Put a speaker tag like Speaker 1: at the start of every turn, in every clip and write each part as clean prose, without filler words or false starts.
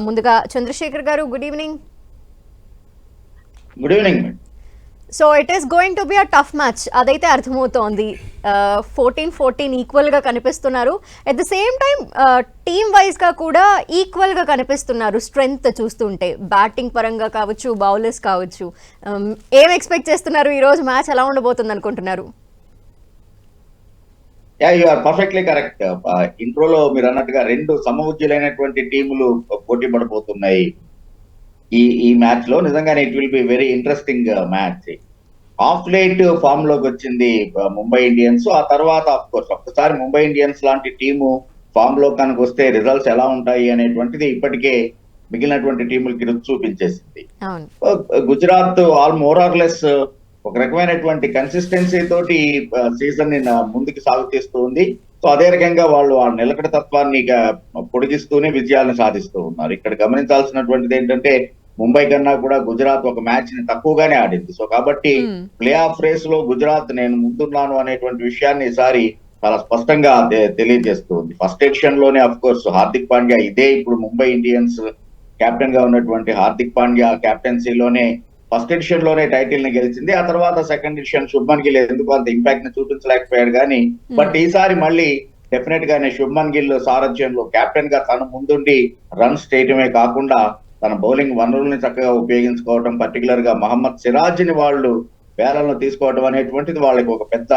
Speaker 1: ముందుగా చంద్రశేఖర్ గారు good evening.
Speaker 2: Good evening.
Speaker 1: So it is going to be a tough match, అదైతే అర్థమవుతోంది. 14-14 ఈక్వల్గా కనిపిస్తున్నారు. At the same time team వైజ్గా కూడా ఈక్వల్గా కనిపిస్తున్నారు. స్ట్రెంగ్త్ చూస్తుంటే బ్యాటింగ్ పరంగా కావచ్చు, బౌలర్స్ కావచ్చు. ఏం ఎక్స్పెక్ట్ చేస్తున్నారు? ఈరోజు మ్యాచ్ ఎలా ఉండబోతుంది అనుకుంటున్నారు?
Speaker 2: You are perfectly correct. ఇంట్రోలో మీరు అన్నట్టుగా రెండు సమవుజ్యులైనటువంటి టీములు పోటీ పడిపోతున్నాయి ఈ మ్యాచ్ లో. నిజంగానే it will be very interesting match. Of late form లోకి వచ్చింది ముంబై ఇండియన్స్. ఆ తర్వాత ఆఫ్ కోర్స్ ఒక్కసారి ముంబై ఇండియన్స్ లాంటి టీము ఫామ్ లో కనుక వస్తే రిజల్ట్స్ ఎలా ఉంటాయి అనేటువంటిది ఇప్పటికే మిగిలినటువంటి టీములకి రుచి చూపించేసింది. గుజరాత్ మోర్ ఆర్ లెస్ ఒక రకమైనటువంటి కన్సిస్టెన్సీ తోటి సీజన్ ని ముందుకు సాగు చేస్తూ ఉంది. సో అదే రకంగా వాళ్ళు ఆ నిలకడ తత్వాన్ని పొడిగిస్తూనే విజయాలను సాధిస్తూ ఉన్నారు. ఇక్కడ గమనించాల్సినటువంటిది ఏంటంటే ముంబై కన్నా కూడా గుజరాత్ ఒక మ్యాచ్ ని తక్కువగానే ఆడింది. సో కాబట్టి ప్లే ఆఫ్ రేస్ లో గుజరాత్ నేను ముందున్నాను అనేటువంటి విషయాన్ని ఈసారి చాలా స్పష్టంగా తెలియజేస్తూ ఉంది. ఫస్ట్ ఎడిషన్ లోనే అఫ్ కోర్స్ హార్దిక్ పాండ్యా, ఇదే ఇప్పుడు ముంబై ఇండియన్స్ కెప్టెన్ గా ఉన్నటువంటి హార్దిక్ పాండ్యా కెప్టెన్సీలోనే ఫస్ట్ ఎడిషన్ లోనే టైటిల్ ని గెలిచింది. ఆ తర్వాత సెకండ్ ఎడిషన్ శుభ్మన్ గిల్ ఎందుకు అంత ఇంపాక్ట్ ని చూపించలేకపోయాడు కానీ, బట్ ఈసారి మళ్ళీ డెఫినెట్ గానే శుభ్మన్ గిల్ సారథ్యంలో కెప్టెన్ గా తను ముందుండి రన్స్ చేయటమే కాకుండా తన బౌలింగ్ వనరుల్ని చక్కగా ఉపయోగించుకోవడం, పర్టికులర్ గా మహమ్మద్ సిరాజ్ ని వాళ్ళు వేలంలో తీసుకోవడం అనేటువంటిది వాళ్ళకి ఒక పెద్ద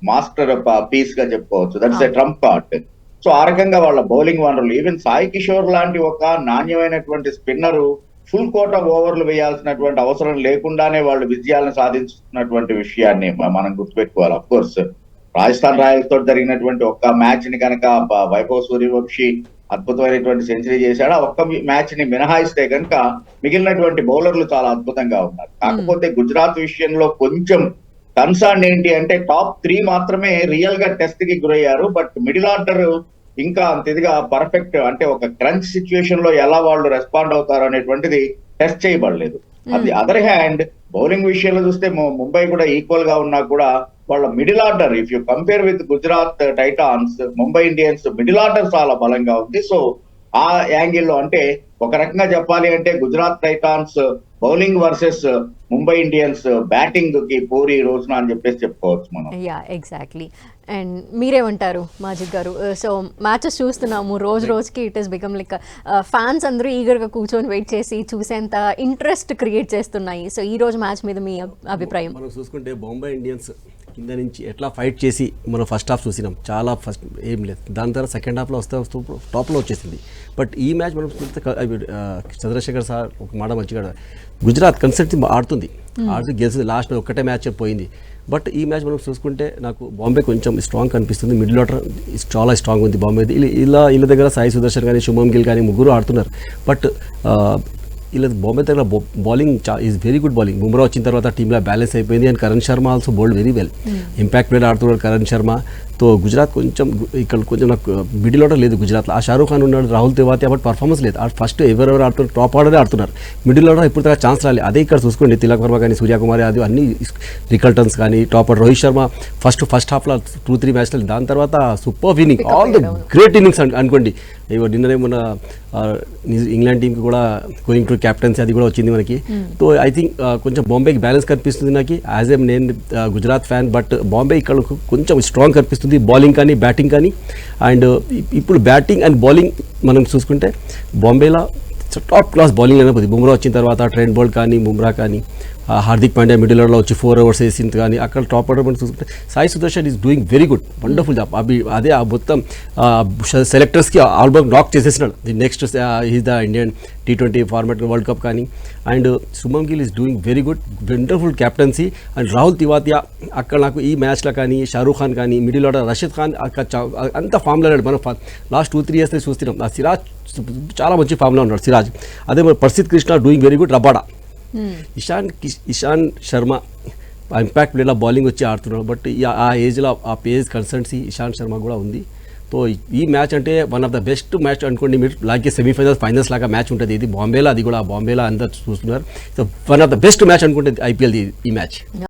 Speaker 2: మాస్టర్ పీస్ గా చెప్పుకోవచ్చు. That's a Trump card. So ఆ రకంగా వాళ్ళ బౌలింగ్ వనరులు, ఈవెన్ సాయి కిషోర్ లాంటి ఒక నాణ్యమైనటువంటి స్పిన్నరు ఫుల్ కోట ఓవర్లు వేయాల్సినటువంటి అవసరం లేకుండానే వాళ్ళు విజయాలను సాధించుతున్నటువంటి విషయాన్ని మనం గుర్తుపెట్టుకోవాలి. అఫ్ కోర్స్ రాజస్థాన్ రాయల్స్ తోటి జరిగినటువంటి ఒక్క మ్యాచ్ ని కనుక వైభవ్ సూర్యవంశీ అద్భుతమైనటువంటి సెంచరీ చేశాడు. ఆ ఒక్క మ్యాచ్ ని మినహాయిస్తే కనుక మిగిలినటువంటి బౌలర్లు చాలా అద్భుతంగా ఉన్నారు. కాకపోతే గుజరాత్ విషయంలో కొంచెం కన్సర్న్ ఏంటి అంటే టాప్ 3 మాత్రమే రియల్ గా టెస్ట్ కి గురయ్యారు. బట్ మిడిల్ ఆర్డర్ ఇంకా అంత ఇదిగా పర్ఫెక్ట్, అంటే ఒక క్రంచ్ సిచ్యువేషన్ లో ఎలా వాళ్ళు రెస్పాండ్ అవుతారు అనేటువంటిది టెస్ట్ చేయబడలేదు. అది అదర్ హ్యాండ్ బౌలింగ్ విషయంలో చూస్తే ముంబై కూడా ఈక్వల్ గా ఉన్నా కూడా వాళ్ళ middle order, if you compare with Gujarat Titans, Mumbai Indians middle order చాలా బలంగా ఉంది. సో ఆ యాంగిల్లో అంటే ఒక రకంగా చెప్పాలి అంటే Gujarat Titans bowling versus Mumbai Indians batting కి పోరీ రోజున అని చెప్పేసి చెప్పుకోవచ్చు మనం.
Speaker 1: Yeah exactly. అండ్ మీరేమంటారు మాజిద్ గారు? సో మ్యాచెస్ చూస్తున్నాము రోజు రోజుకి, it is become like fans అందరూ ఈగర్గా కూర్చొని వెయిట్ చేసి చూసేంత ఇంట్రెస్ట్ క్రియేట్ చేస్తున్నాయి. సో ఈ రోజు మ్యాచ్ మీద మీ అభిప్రాయం?
Speaker 3: మనం చూసుకుంటే ముంబై ఇండియన్స్ కింద నుంచి ఎట్లా ఫైట్ చేసి మనం ఫస్ట్ హాఫ్ చూసినాం, చాలా ఫస్ట్ ఏం లేదు. దాని తర్వాత సెకండ్ హాఫ్లో వస్తూ టాప్లో వచ్చేసింది. బట్ ఈ మ్యాచ్ మనం చూస్తే చంద్రశేఖర్ సార్ ఒక మాట మంచిగా, గుజరాత్ కన్సిస్టెన్సీ ఆడుతూ గెలిచింది. లాస్ట్ ఒక్కటే మ్యాచ్ పోయింది. బట్ ఈ మ్యాచ్ మనం చూసుకుంటే నాకు బాంబే కొంచెం స్ట్రాంగ్ కనిపిస్తుంది. మిడిల్ ఆర్డర్ చాలా స్ట్రాంగ్ ఉంది బాంబే. వీళ్ళ దగ్గర సాయి సుదర్శన్ కానీ శుభం గిల్ కానీ ముగ్గురు ఆడుతున్నారు. బట్ ఇలా బాంబే దగ్గర bowling is very good bowling. Bumrah వచ్చిన తర్వాత టీంలో బ్యాలెన్స్ అయిపోయింది. And Karan Sharma also bowled very well. Impact player ఆడుతున్నాడు కరణ్ శర్మ. తో గుజరాత్ కొంచెం ఇక్కడ కొంచెం నాకు మిడిల్ ఆర్డర్ లేదు గుజరాత్లో. ఆ షారూఖ్ ఖాన్ ఉన్నాడు, రాహుల్ తెవాతియా, బట్ పర్ఫార్మెన్స్ లేదు. ఫస్ట్ ఎవరెవరు ఆడుతున్నారు టాప్ ఆర్డరే ఆడుతున్నారు. మిడిల్ ఆర్డర్ ఇప్పుడు దాకా ఛాన్స్ రాలేదు. అదే ఇక్కడ చూసుకోండి, తిలక్ వర్మ కానీ సూర్యకుమార్ అది అన్ని రికల్టన్స్ కానీ top order. Rohit Sharma first హాఫ్లో 2-3 మ్యాచ్లు, దాని తర్వాత super inning, all the great innings అనుకోండి. నిన్ననే మన ఇంగ్లాండ్ టీంకి కూడా గోయింగ్ టు క్యాప్టెన్సీ అది కూడా వచ్చింది మనకి. సో ఐ థింక్ కొంచెం బాంబేకి బ్యాలెన్స్ కనిపిస్తుంది నాకు యాజ్ ఏ నేను గుజరాత్ ఫ్యాన్. బట్ బాంబే ఇక్కడ కొంచెం స్ట్రాంగ్ కనిపిస్తుంది బౌలింగ్ కానీ బ్యాటింగ్ కానీ. అండ్ ఇప్పుడు బ్యాటింగ్ అండ్ బౌలింగ్ మనం చూసుకుంటే బాంబేలో టాప్ క్లాస్ బౌలింగ్ అయినప్పుడు బుమ్రా వచ్చిన తర్వాత ట్రెంట్ బోల్ట్ కానీ బుమ్రా కానీ హార్దిక్ పాండ్యా మిడిల్ ఆర్డర్లో వచ్చి 4 ఓవర్స్ వేసింది కానీ అక్కడ టాప్ ఆర్డర్ మనం చూసుకుంటే Sai Sudharsan is doing very good, wonderful job. అదే ఆ మొత్తం సెలెక్టర్స్కి ఆల్మోస్ట్ నాక్ చేసేసినాడు. The next is the Indian T20 format world cup కానీ. And Shubman Gill is doing very good, wonderful captaincy. And Rahul Tewatia అక్కడ నాకు ఈ మ్యాచ్లో కానీ షారూఖ్ ఖాన్ కానీ మిడిల్ ఆర్డర్ రషీద్ ఖాన్ అంత ఫామ్లో ఉన్నాడు. మనం లాస్ట్ 2-3 ఇయర్స్ చూస్తున్నాం. ఆ సిరాజ్ చాలా మంచి ఫామ్లో ఉన్నాడు సిరాజ్. అదే మన Prasidh Krishna doing very good. Rabada, Ishant Sharma impact ప్లేలో బౌలింగ్ వచ్చి ఆడుతున్నాడు. బట్ ఆ ఏజ్లో ఆ పేజ్ కన్సర్న్సీ ఇషాంత్ శర్మ కూడా ఉంది. సో ఈ మ్యాచ్ అంటే one of the best match అనుకోండి. మీరు లాగే సెమీఫైనల్స్ ఫైనల్స్ లాగా మ్యాచ్ ఉంటుంది ఇది బాంబేలో. అది కూడా బాంబేలో అందరు చూస్తున్నారు. So one of the best match అనుకుంటే IPL ఈ మ్యాచ్.